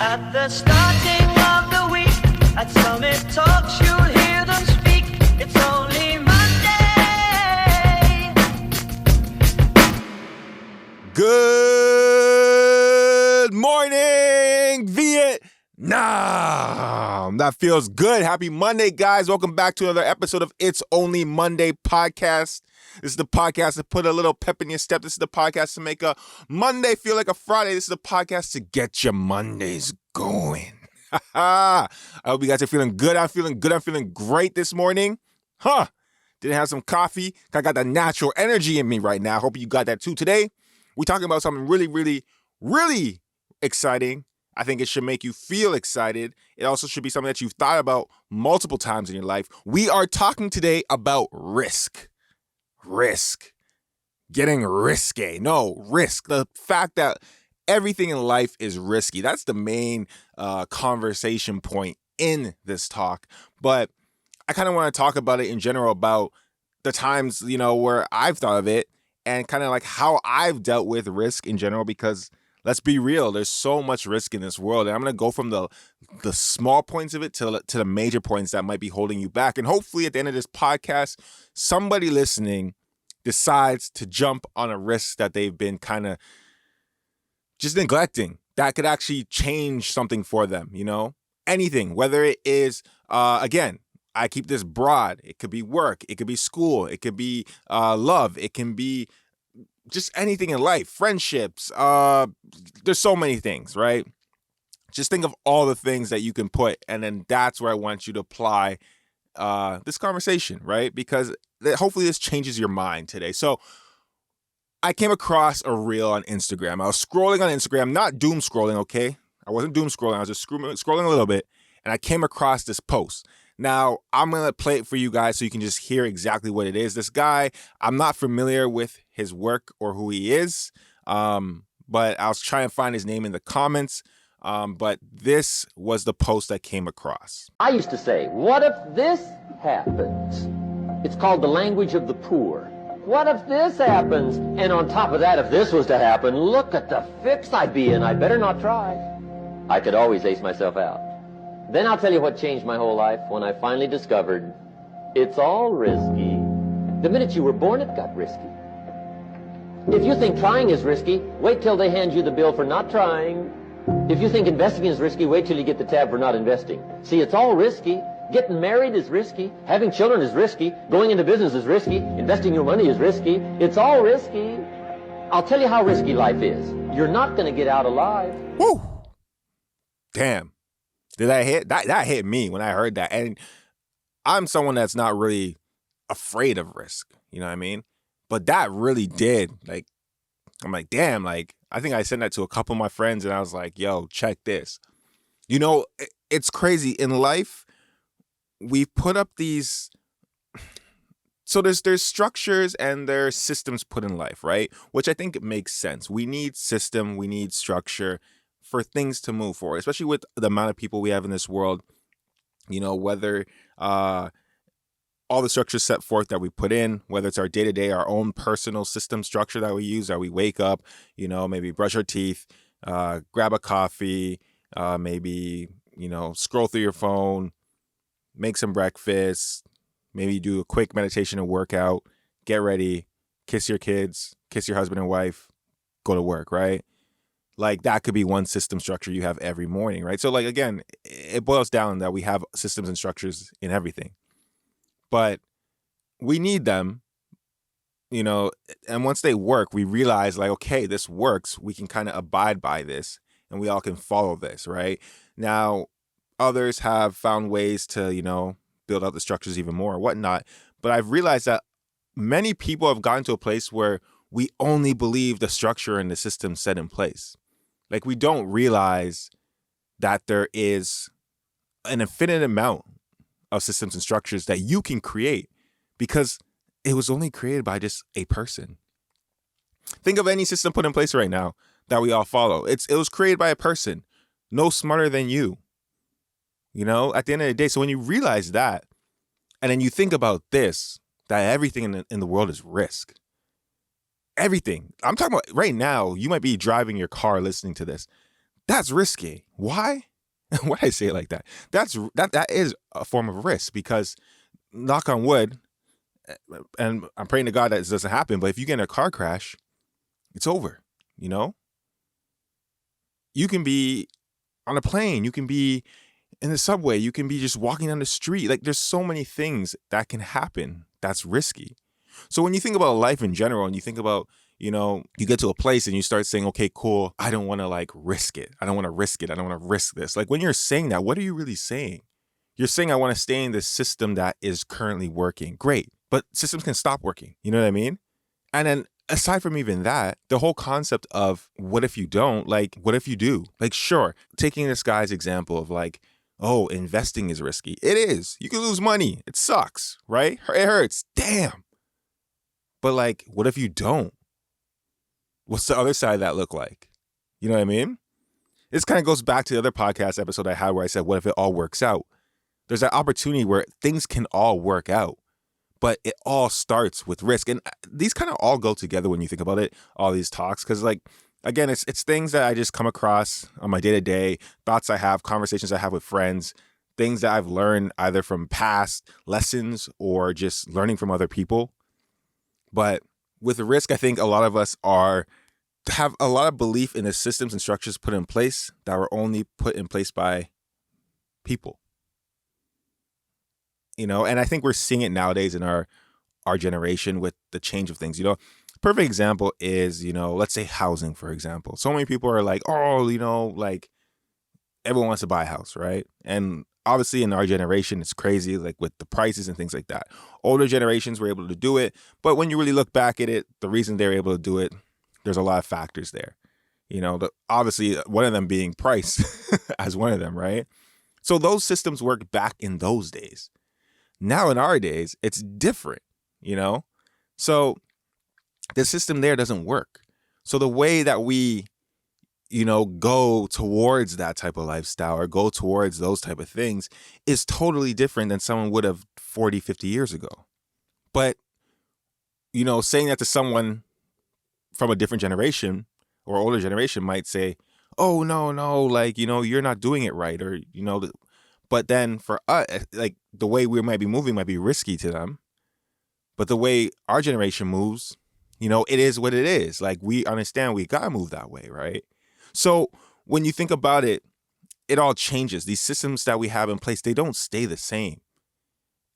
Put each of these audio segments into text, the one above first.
At the starting of the week, at Summit Talks, you'll hear them speak. It's only Monday. Good morning, Vietnam. That feels good. Happy Monday, guys. Welcome back to another episode of It's Only Monday podcast. This is the podcast to put a little pep in your step. This is the podcast to make a Monday feel like a Friday. This is the podcast to get your Mondays going. I hope you guys are feeling good. I'm feeling good. I'm feeling great this morning. Didn't have some coffee. I got the natural energy in me right now. I hope you got that too. Today, we're talking about something really exciting. I think it should make you feel excited. It also should be something that you've thought about multiple times in your life. We are talking today about risk. Risk. Getting risque. No, risk. The fact that everything in life is risky. That's the main conversation point in this talk. But I kind of want to talk about it in general, about the times, where I've thought of it and kind of like how I've dealt with risk in general, because let's be real, there's so much risk in this world. And I'm going to go from the small points of it to the major points that might be holding you back. And hopefully at the end of this podcast, somebody listening decides to jump on a risk that they've been kind of just neglecting that could actually change something for them, anything, whether it is, again, I keep this broad. It could be work. It could be school. It could be love. It can be just anything in life, friendships. There's so many things, right? Just think of all the things that you can put, and then that's where I want you to apply this conversation, right? Because hopefully this changes your mind today. So I came across a reel on Instagram. I was scrolling on Instagram, not doom scrolling, okay? I wasn't doom scrolling. I was just scrolling a little bit, and I came across this post. Now, I'm going to play it for you guys so you can just hear exactly what it is. This guy, I'm not familiar with his work or who he is, but I was trying to find his name in the comments, but this was the post I came across. I used to say, what if this happens? It's called the language of the poor. What if this happens? And on top of that, if this was to happen, look at the fix I'd be in. I'd better not try. I could always ace myself out. Then I'll tell you what changed my whole life when I finally discovered it's all risky. The minute you were born, it got risky. If you think trying is risky, wait till they hand you the bill for not trying. If you think investing is risky, wait till you get the tab for not investing. See, it's all risky. Getting married is risky. Having children is risky. Going into business is risky. Investing your money is risky. It's all risky. I'll tell you how risky life is. You're not going to get out alive. Woo! Damn. Did that hit? That hit me when I heard that. And I'm someone that's not really afraid of risk. You know what I mean? But that really did. Like, I'm like, damn, like, I think I sent that to a couple of my friends and I was like, yo, check this. It's crazy. In life, we put up these, so there's structures and there's systems put in life, right? Which I think it makes sense. We need system, we need structure for things to move forward, especially with the amount of people we have in this world, whether all the structures set forth that we put in, whether it's our day-to-day, our own personal system structure that we use, that we wake up, maybe brush our teeth, grab a coffee, maybe, scroll through your phone, make some breakfast, maybe do a quick meditation and workout, get ready, kiss your kids, kiss your husband and wife, go to work, right? Like, that could be one system structure you have every morning, right? So, like, again, it boils down that we have systems and structures in everything. But we need them, and once they work, we realize, like, okay, this works. We can kind of abide by this, and we all can follow this, right? Now, others have found ways to, build out the structures even more or whatnot. But I've realized that many people have gotten to a place where we only believe the structure and the system set in place. Like, we don't realize that there is an infinite amount of systems and structures that you can create because it was only created by just a person. Think of any system put in place right now that we all follow. It was created by a person, no smarter than you. At the end of the day. So when you realize that, and then you think about this, that everything in the world is risk. Everything. I'm talking about right now, you might be driving your car listening to this. That's risky. Why? Why did I say it like that? That is a form of risk because, knock on wood, and I'm praying to God that this doesn't happen, but if you get in a car crash, it's over, you know? You can be on a plane, you can be in the subway, you can be just walking down the street. Like, there's so many things that can happen that's risky. So when you think about life in general and you think about, you know, you get to a place and you start saying, okay, cool, I don't want to like risk it. I don't want to risk it. I don't want to risk this. Like, when you're saying that, what are you really saying? You're saying, I want to stay in this system that is currently working. Great. But systems can stop working. You know what I mean? And then aside from even that, the whole concept of what if you don't, like, what if you do? Like, sure, taking this guy's example of like, oh, investing is risky. It is. You can lose money. It sucks, right? It hurts. Damn. But like, what if you don't? What's the other side of that look like? You know what I mean? This kind of goes back to the other podcast episode I had where I said, what if it all works out? There's that opportunity where things can all work out, but it all starts with risk. And these kind of all go together when you think about it, all these talks. Because like, again, it's things that I just come across on my day-to-day, thoughts I have, conversations I have with friends, things that I've learned either from past lessons or just learning from other people. But with risk, I think a lot of us have a lot of belief in the systems and structures put in place that were only put in place by people. You know, and I think we're seeing it nowadays in our generation with the change of things. You know, perfect example is, you know, let's say housing, for example. So many people are like, oh, you know, like everyone wants to buy a house, right? And obviously in our generation, it's crazy, like with the prices and things like that. Older generations were able to do it. But when you really look back at it, the reason they're able to do it, there's a lot of factors there. You know, obviously one of them being price as one of them, right? So those systems worked back in those days. Now in our days, it's different, you know? So the system there doesn't work. So the way that we, you know, go towards that type of lifestyle or go towards those type of things is totally different than someone would have 40, 50 years ago. But, you know, saying that to someone from a different generation or older generation might say, oh, no, like, you know, you're not doing it right. Or, you know, but then for us, like the way we might be moving might be risky to them. But the way our generation moves, you know, it is what it is. Like, we understand we got to move that way, right? So when you think about it, it all changes. These systems that we have in place, they don't stay the same.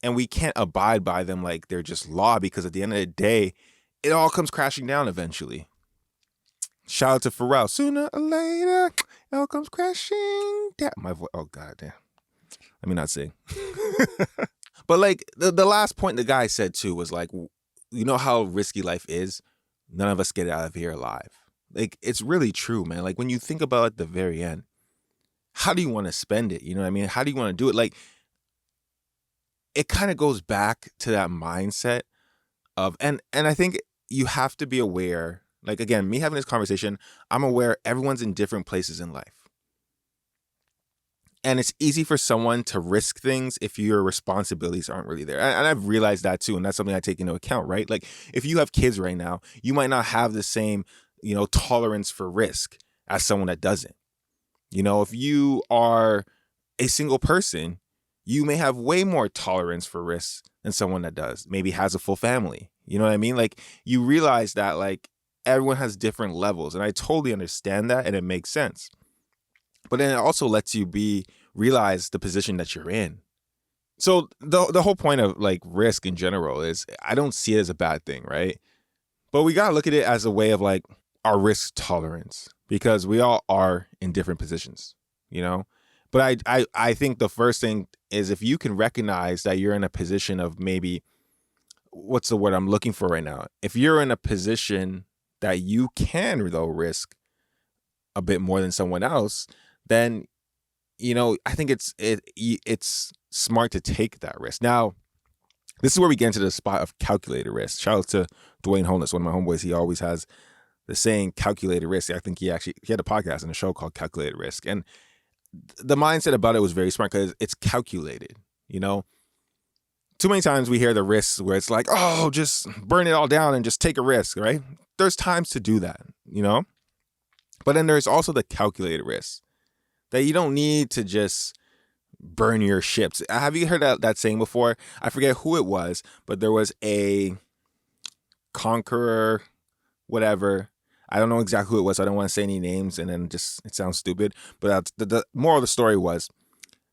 And we can't abide by them like they're just law, because at the end of the day, it all comes crashing down eventually. Shout out to Pharrell. Sooner or later, it all comes crashing down. My voice, oh, God damn. Let me not sing. But like the last point the guy said too was like, you know how risky life is? None of us get out of here alive. Like, it's really true, man. Like, when you think about it at the very end, how do you want to spend it? You know what I mean? How do you want to do it? Like, it kind of goes back to that mindset of, and I think you have to be aware, like, again, me having this conversation, I'm aware everyone's in different places in life. And it's easy for someone to risk things if your responsibilities aren't really there. And I've realized that too. And that's something I take into account, right? Like, if you have kids right now, you might not have the same, you know, tolerance for risk as someone that doesn't. You know, if you are a single person, you may have way more tolerance for risk than someone that does, maybe has a full family. You know what I mean? Like, you realize that, like, everyone has different levels. And I totally understand that, and it makes sense. But then it also lets you realize the position that you're in. So the whole point of like risk in general is, I don't see it as a bad thing, right? But we got to look at it as a way of like our risk tolerance, because we all are in different positions, you know? But I think the first thing is, if you can recognize that you're in a position of maybe, what's the word I'm looking for right now? If you're in a position that you can, though, risk a bit more than someone else, then, you know, I think it's smart to take that risk. Now, this is where we get into the spot of calculated risk. Shout out to Dwayne Holness, one of my homeboys. He always has the saying calculated risk. I think he had a podcast and a show called Calculated Risk. And the mindset about it was very smart, because it's calculated, you know? Too many times we hear the risks where it's like, oh, just burn it all down and just take a risk, right? There's times to do that, you know? But then there's also the calculated risk that you don't need to just burn your ships. Have you heard that saying before? I forget who it was, but there was a conqueror, whatever. I don't know exactly who it was. So I don't want to say any names and then just it sounds stupid. But the moral of the story was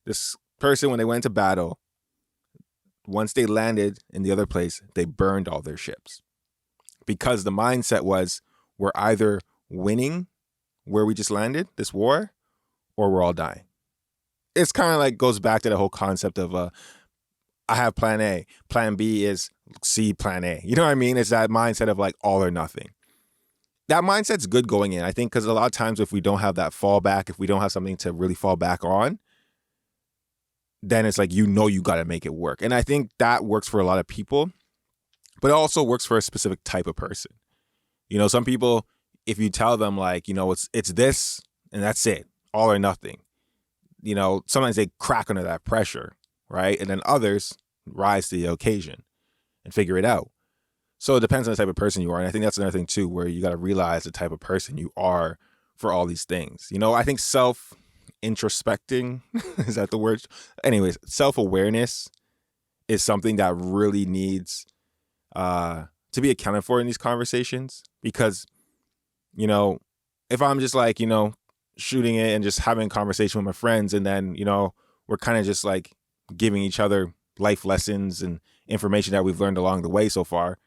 this person, when they went to battle, once they landed in the other place, they burned all their ships. Because the mindset was, we're either winning where we just landed, this war, or we're all dying. It's kind of like goes back to the whole concept of I have plan A. Plan B is C plan A. You know what I mean? It's that mindset of like all or nothing. That mindset's good going in, I think, because a lot of times if we don't have that fallback, if we don't have something to really fall back on, then it's like, you got to make it work. And I think that works for a lot of people, but it also works for a specific type of person. Some people, if you tell them like, it's this and that's it, all or nothing, sometimes they crack under that pressure, right? And then others rise to the occasion and figure it out. So it depends on the type of person you are. And I think that's another thing too, where you got to realize the type of person you are for all these things. I think introspecting, is that the word? Anyways, self-awareness is something that really needs to be accounted for in these conversations. Because, if I'm just like, shooting it and just having a conversation with my friends, and then, we're kind of just like giving each other life lessons and information that we've learned along the way so far,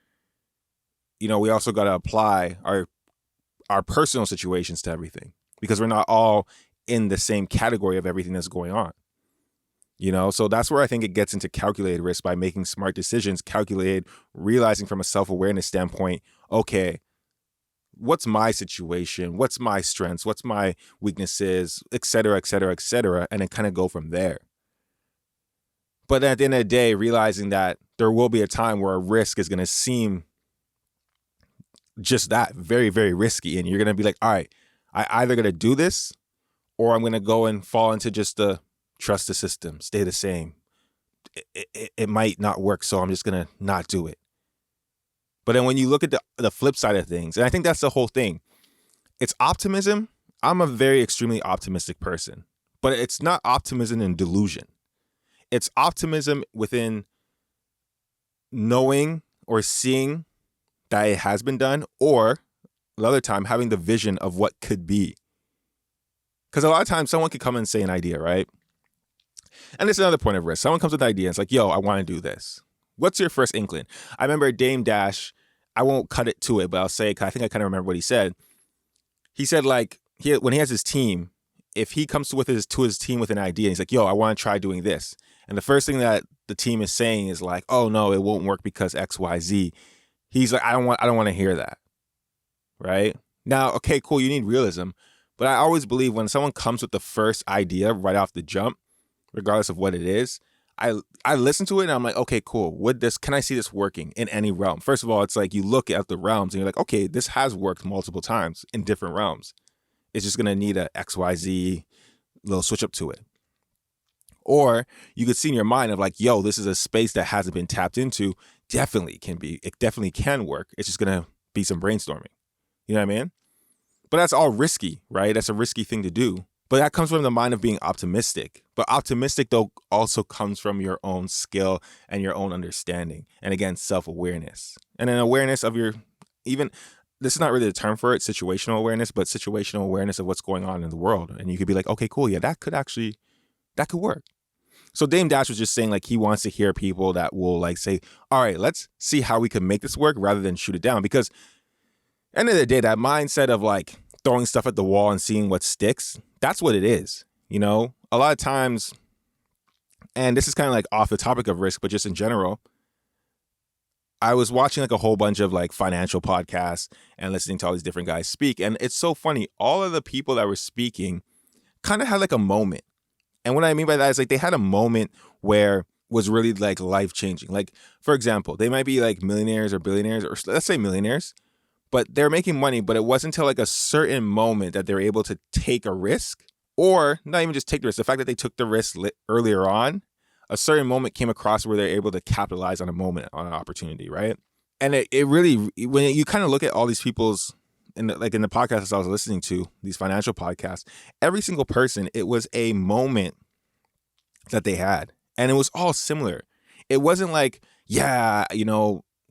we also got to apply our personal situations to everything, because we're not all in the same category of everything that's going on. So that's where I think it gets into calculated risk, by making smart decisions, calculated, realizing from a self-awareness standpoint, okay, what's my situation? What's my strengths? What's my weaknesses, et cetera, et cetera, et cetera, and then kind of go from there. But at the end of the day, realizing that there will be a time where a risk is going to seem just that, very, very risky. And you're going to be like, all right, I either going to do this, or I'm going to go and fall into just the trust the system, stay the same. It might not work, so I'm just going to not do it. But then when you look at the flip side of things, and I think that's the whole thing, it's optimism. I'm a very extremely optimistic person, but it's not optimism in delusion. It's optimism within knowing or seeing that it has been done, or the other time having the vision of what could be. Because a lot of times someone could come and say an idea, right? And it's another point of risk. Someone comes with an idea and it's like, yo, I want to do this. What's your first inkling? I remember Dame Dash, I won't cut it to it, but I'll say, cause I think I kind of remember what he said. He said like, when he has his team, if he comes to his team with an idea, he's like, yo, I want to try doing this. And the first thing that the team is saying is like, oh no, it won't work because X, Y, Z. He's like, I don't want to hear that. Right? Now, okay, cool. You need realism. But I always believe when someone comes with the first idea right off the jump, regardless of what it is, I listen to it and I'm like, okay, cool. Can I see this working in any realm? First of all, it's like you look at the realms and you're like, okay, this has worked multiple times in different realms. It's just going to need a XYZ little switch up to it. Or you could see in your mind of like, yo, this is a space that hasn't been tapped into. It definitely can work. It's just going to be some brainstorming. You know what I mean? But that's all risky, right? That's a risky thing to do. But that comes from the mind of being optimistic. But optimistic, though, also comes from your own skill and your own understanding. And again, self-awareness. And an awareness of this is not really the term for it, situational awareness, but situational awareness of what's going on in the world. And you could be like, okay, cool. Yeah, that could work. So Dame Dash was just saying like he wants to hear people that will like say, all right, let's see how we can make this work rather than shoot it down. Because end of the day, that mindset of like throwing stuff at the wall and seeing what sticks, that's what it is. A lot of times, and this is kind of like off the topic of risk, but just in general, I was watching like a whole bunch of like financial podcasts and listening to all these different guys speak. And it's so funny. All of the people that were speaking kind of had like a moment. And what I mean by that is like they had a moment where was really like life changing. Like, for example, they might be like millionaires or billionaires, or let's say millionaires, but they're making money, but it wasn't until like a certain moment that they're able to take a risk, or not even just take the risk. The fact that they took the risk earlier on, a certain moment came across where they're able to capitalize on a moment, on an opportunity, right? And it really, when you kind of look at all these people's in the podcasts I was listening to, these financial podcasts, every single person, it was a moment that they had. And it was all similar. It wasn't like, yeah,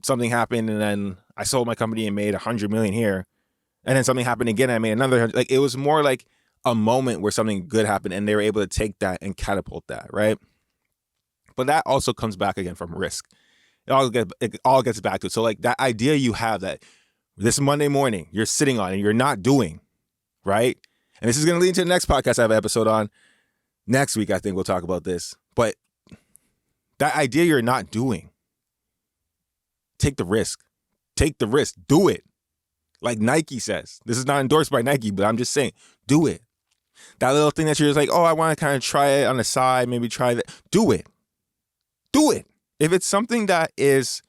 something happened and then I sold my company and made 100 million here. And then something happened again and I made another 100. Like, it was more like a moment where something good happened and they were able to take that and catapult that, right? But that also comes back again from risk. It all gets back to it. So like that idea you have that this Monday morning you're sitting on and you're not doing, right? And this is going to lead into the next podcast I have an episode on. Next week, I think we'll talk about this. But that idea you're not doing, take the risk. Take the risk. Do it. Like Nike says. This is not endorsed by Nike, but I'm just saying, do it. That little thing that you're just like, oh, I want to kind of try it on the side, maybe try that. Do it. Do it. If it's something that is,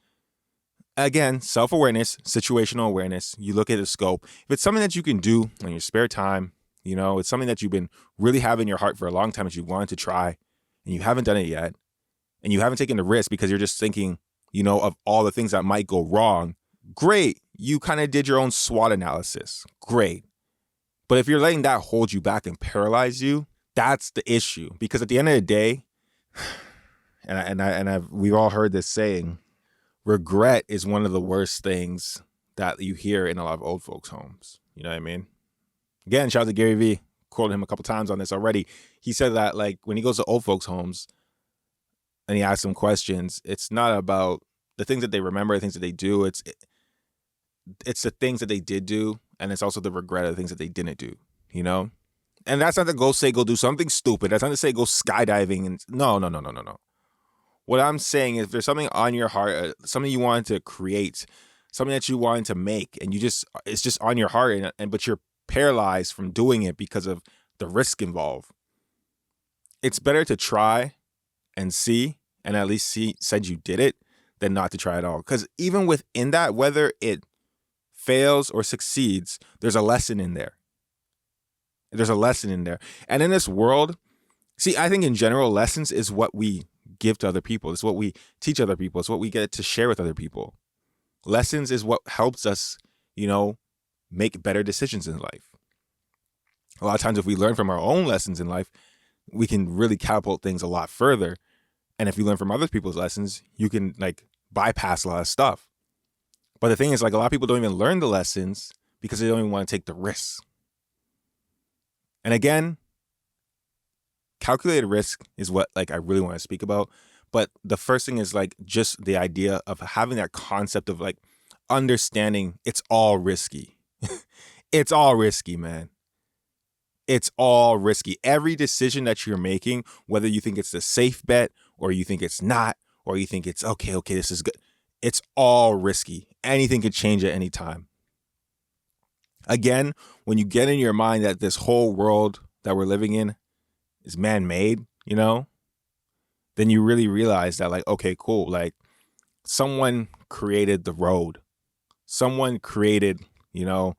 again, self-awareness, situational awareness, you look at the scope. If it's something that you can do in your spare time, it's something that you've been really having in your heart for a long time that you wanted to try and you haven't done it yet, and you haven't taken the risk because you're just thinking, of all the things that might go wrong, great. You kind of did your own SWOT analysis. Great. But if you're letting that hold you back and paralyze you, that's the issue. Because at the end of the day, we've all heard this saying, regret is one of the worst things that you hear in a lot of old folks' homes. You know what I mean? Again, shout out to Gary Vee. Quoted him a couple times on this already. He said that like when he goes to old folks' homes and he asks them questions, it's not about the things that they remember, the things that they do. It's the things that they did do, and it's also the regret of the things that they didn't do. And that's not to go do something stupid. That's not to say go skydiving and no. What I'm saying is, if there's something on your heart, something you wanted to create, something that you wanted to make, and it's just on your heart, but you're paralyzed from doing it because of the risk involved. It's better to try and see, and at least said you did it, than not to try at all. Because even within that, whether it fails or succeeds, there's a lesson in there. There's a lesson in there. And in this world, I think in general, lessons is what we give to other people. It's what we teach other people. It's what we get to share with other people. Lessons is what helps us, make better decisions in life. A lot of times if we learn from our own lessons in life, we can really catapult things a lot further. And if you learn from other people's lessons, you can like bypass a lot of stuff. But the thing is, like, a lot of people don't even learn the lessons because they don't even want to take the risks. And again, calculated risk is what like I really want to speak about. But the first thing is like just the idea of having that concept of like understanding it's all risky. It's all risky, man. It's all risky. Every decision that you're making, whether you think it's a safe bet or you think it's not, or you think it's okay, this is good. It's all risky. Anything could change at any time. Again, when you get in your mind that this whole world that we're living in is man-made, then you really realize that like, okay, cool. Like someone created the road. Someone created, the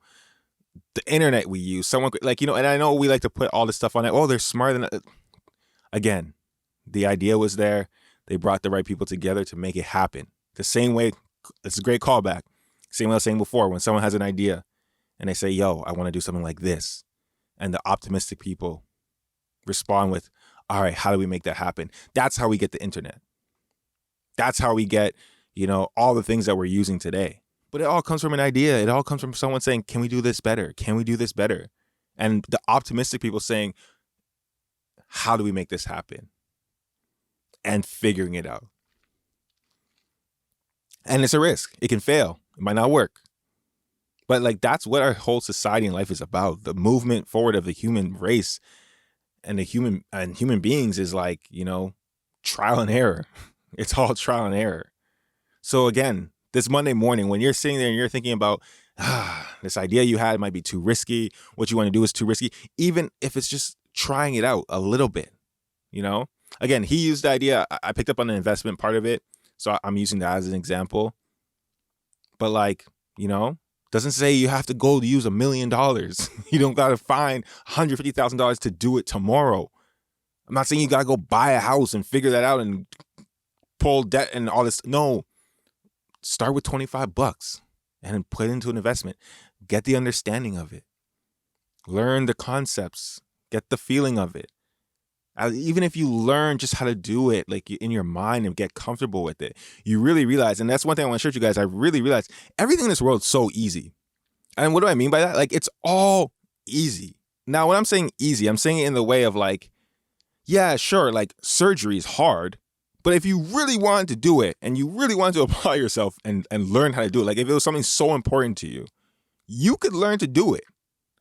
internet we use. Someone like, and I know we like to put all this stuff on it. Oh, they're smarter than again, the idea was there. They brought the right people together to make it happen. The same way, it's a great callback. Same way I was saying before, when someone has an idea and they say, yo, I want to do something like this. And the optimistic people respond with, all right, how do we make that happen? That's how we get the internet. That's how we get, all the things that we're using today. But it all comes from an idea. It all comes from someone saying, can we do this better? Can we do this better? And the optimistic people saying, how do we make this happen? And figuring it out. And it's a risk. It can fail. It might not work. But like that's what our whole society and life is about. The movement forward of the human race and human beings is like, trial and error. It's all trial and error. So again, this Monday morning, when you're sitting there and you're thinking about, this idea you had might be too risky. What you want to do is too risky. Even if it's just trying it out a little bit, Again, he used the idea. I picked up on the investment part of it. So I'm using that as an example. But like, doesn't say you have to go to use $1 million. You don't got to find $150,000 to do it tomorrow. I'm not saying you got to go buy a house and figure that out and pull debt and all this. No, start with $25 and put it into an investment. get the understanding of it. Learn the concepts. Get the feeling of it. Even if you learn just how to do it, like in your mind and get comfortable with it, you really realize, and that's one thing I want to share with you guys, I really realized everything in this world is so easy. And what do I mean by that? Like, it's all easy. Now, when I'm saying easy, I'm saying it in the way of like, yeah, sure, like surgery is hard, but if you really wanted to do it and you really wanted to apply yourself and learn how to do it, like if it was something so important to you, you could learn to do it.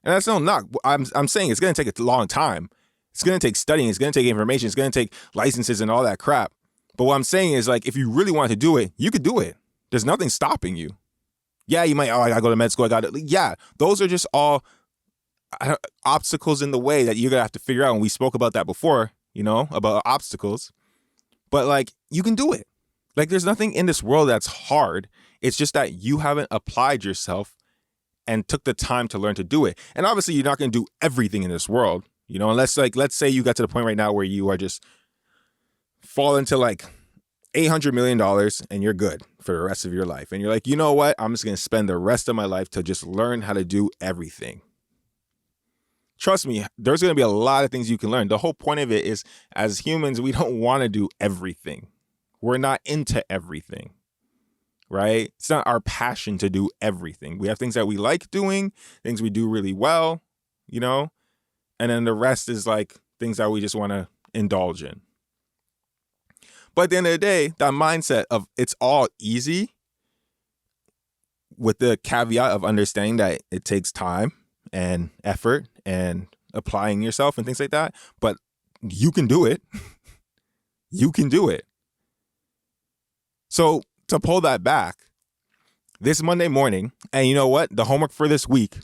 And that's no knock. I'm saying it's going to take a long time. It's going to take studying. It's going to take information. It's going to take licenses and all that crap. But what I'm saying is, like, if you really want to do it, you could do it. There's nothing stopping you. Yeah, you might, I got to go to med school. Yeah, those are just all obstacles in the way that you're going to have to figure out. And we spoke about that before, about obstacles. But, like, you can do it. Like, there's nothing in this world that's hard. It's just that you haven't applied yourself and took the time to learn to do it. And obviously, you're not going to do everything in this world. Unless, like, let's say you got to the point right now where you are just fall into like $800 million and you're good for the rest of your life. And you're like, you know what? I'm just going to spend the rest of my life to just learn how to do everything. Trust me, there's going to be a lot of things you can learn. The whole point of it is, as humans, we don't want to do everything. We're not into everything, right? It's not our passion to do everything. We have things that we like doing, things we do really well, and then the rest is like things that we just want to indulge in. But at the end of the day, that mindset of it's all easy, with the caveat of understanding that it takes time and effort and applying yourself and things like that. But you can do it. You can do it. So to pull that back, this Monday morning, and you know what? The homework for this week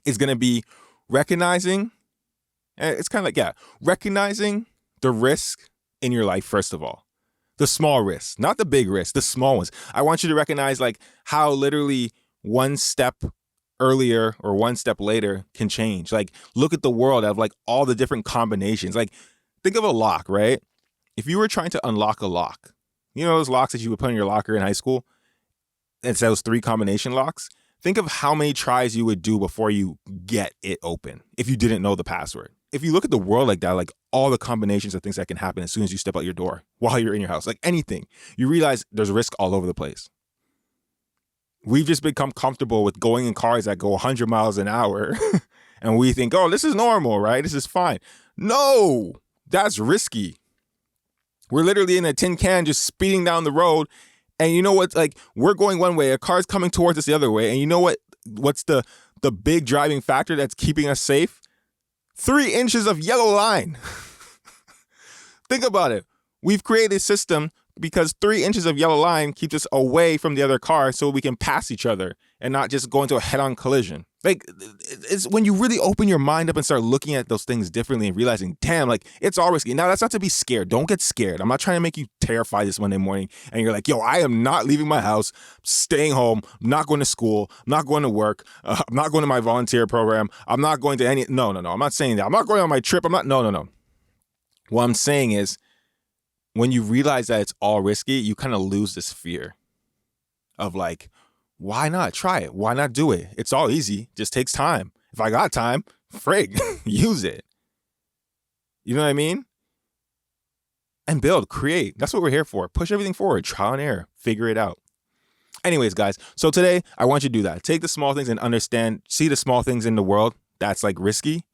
is going to be recognizing, it's kind of like, recognizing the risk in your life, first of all. The small risks, not the big risks, the small ones. I want you to recognize like how literally one step earlier or one step later can change. Like, look at the world of like all the different combinations. Like, think of a lock, right? If you were trying to unlock a lock, those locks that you would put in your locker in high school, it's those 3 combination locks. Think of how many tries you would do before you get it open if you didn't know the password. If you look at the world like that, like all the combinations of things that can happen as soon as you step out your door while you're in your house, like anything, you realize there's risk all over the place. We've just become comfortable with going in cars that go 100 miles an hour and we think, oh, this is normal, right? This is fine. No, that's risky. We're literally in a tin can just speeding down the road. And you know what? Like, we're going one way, a car's coming towards us the other way. And you know what? What's the big driving factor that's keeping us safe? 3 inches of yellow line. Think about it. We've created a system because 3 inches of yellow line keeps us away from the other car so we can pass each other and not just go into a head-on collision. Like, it's when you really open your mind up and start looking at those things differently and realizing, damn, like, it's all risky. Now, that's not to be scared. Don't get scared. I'm not trying to make you terrified this Monday morning and you're like, yo, I am not leaving my house, staying home, I'm not going to school, I'm not going to work, I'm not going to my volunteer program, I'm not going to any, no, I'm not saying that. I'm not going on my trip, no. What I'm saying is, when you realize that it's all risky, you kind of lose this fear of like, why not try it? Why not do it? It's all easy. Just takes time. If I got time, frig, use it. You know what I mean? And build, create. That's what we're here for. Push everything forward. Trial and error. Figure it out. Anyways, guys. So today, I want you to do that. Take the small things and understand, see the small things in the world that's like risky.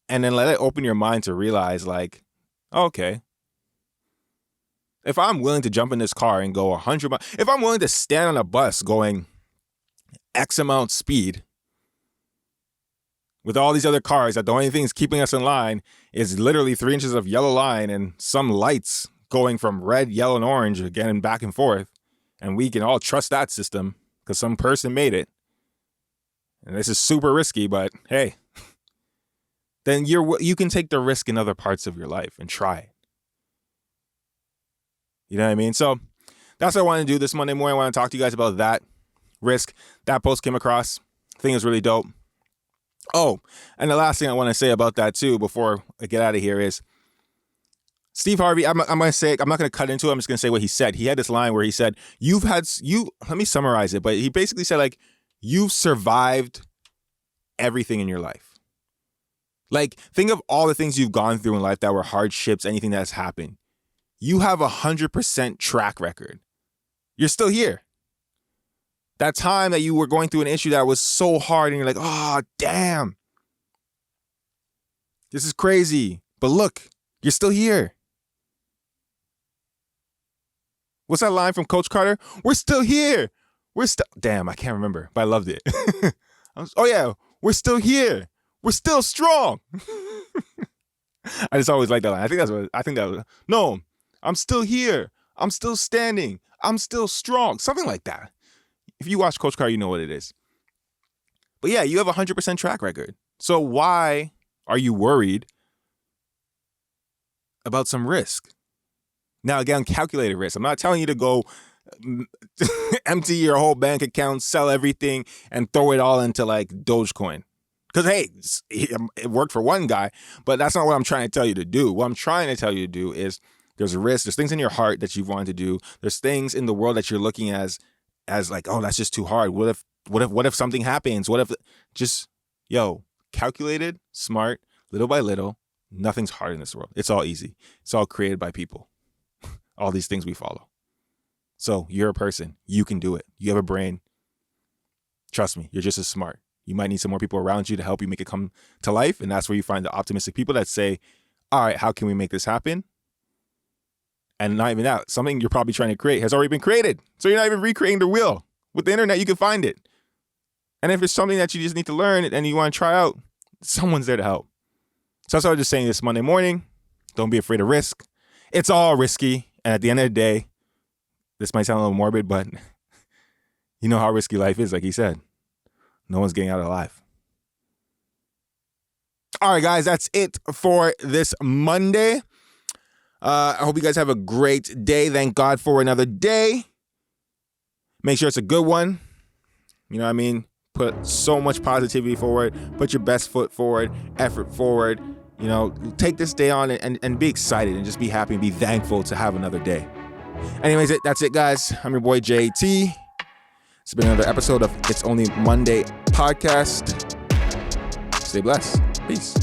And then let it open your mind to realize like, okay, if I'm willing to jump in this car and go 100 miles, if I'm willing to stand on a bus going X amount speed with all these other cars that the only thing is keeping us in line is literally 3 inches of yellow line and some lights going from red, yellow, and orange again back and forth, and we can all trust that system because some person made it, and this is super risky, but hey, then you can take the risk in other parts of your life and try it. You know what I mean? So that's what I want to do this Monday morning. I want to talk to you guys about that risk. That post came across. I think it's really dope. Oh, and the last thing I want to say about that too, before I get out of here, is Steve Harvey. I'm going to say, I'm not going to cut into it. I'm just going to say what he said. He had this line where he said, let me summarize it, but he basically said, like, you've survived everything in your life. Like, think of all the things you've gone through in life that were hardships, anything that's happened. You have 100% track record. You're still here. That time that you were going through an issue that was so hard and you're like, oh, damn. This is crazy. But look, you're still here. What's that line from Coach Carter? We're still here. Damn, I can't remember, but I loved it. Oh yeah, we're still here. We're still strong. I just always like that line. No, I'm still here. I'm still standing. I'm still strong. Something like that. If you watch Coach Carter, you know what it is. But yeah, you have 100% track record. So why are you worried about some risk? Now, again, calculated risk. I'm not telling you to go empty your whole bank account, sell everything, and throw it all into like Dogecoin. Because, hey, it worked for one guy, but that's not what I'm trying to tell you to do. What I'm trying to tell you to do is there's a risk. There's things in your heart that you've wanted to do. There's things in the world that you're looking as like, oh, that's just too hard. What if something happens? What if calculated, smart, little by little, nothing's hard in this world. It's all easy. It's all created by people. All these things we follow. So you're a person. You can do it. You have a brain. Trust me, you're just as smart. You might need some more people around you to help you make it come to life. And that's where you find the optimistic people that say, all right, how can we make this happen? And not even that, something you're probably trying to create has already been created. So you're not even recreating the wheel. With the internet, you can find it. And if it's something that you just need to learn and you want to try out, someone's there to help. So that's what I was just saying this Monday morning. Don't be afraid of risk. It's all risky. And at the end of the day, this might sound a little morbid, but you know how risky life is, like he said. No one's getting out alive. All right, guys, that's it for this Monday. I hope you guys have a great day. Thank God for another day. Make sure it's a good one. You know what I mean? Put so much positivity forward. Put your best foot forward, effort forward. You know, take this day on and be excited and just be happy and be thankful to have another day. Anyways, that's it, guys. I'm your boy, JT. It's been another episode of It's Only Monday podcast. Stay blessed. Peace.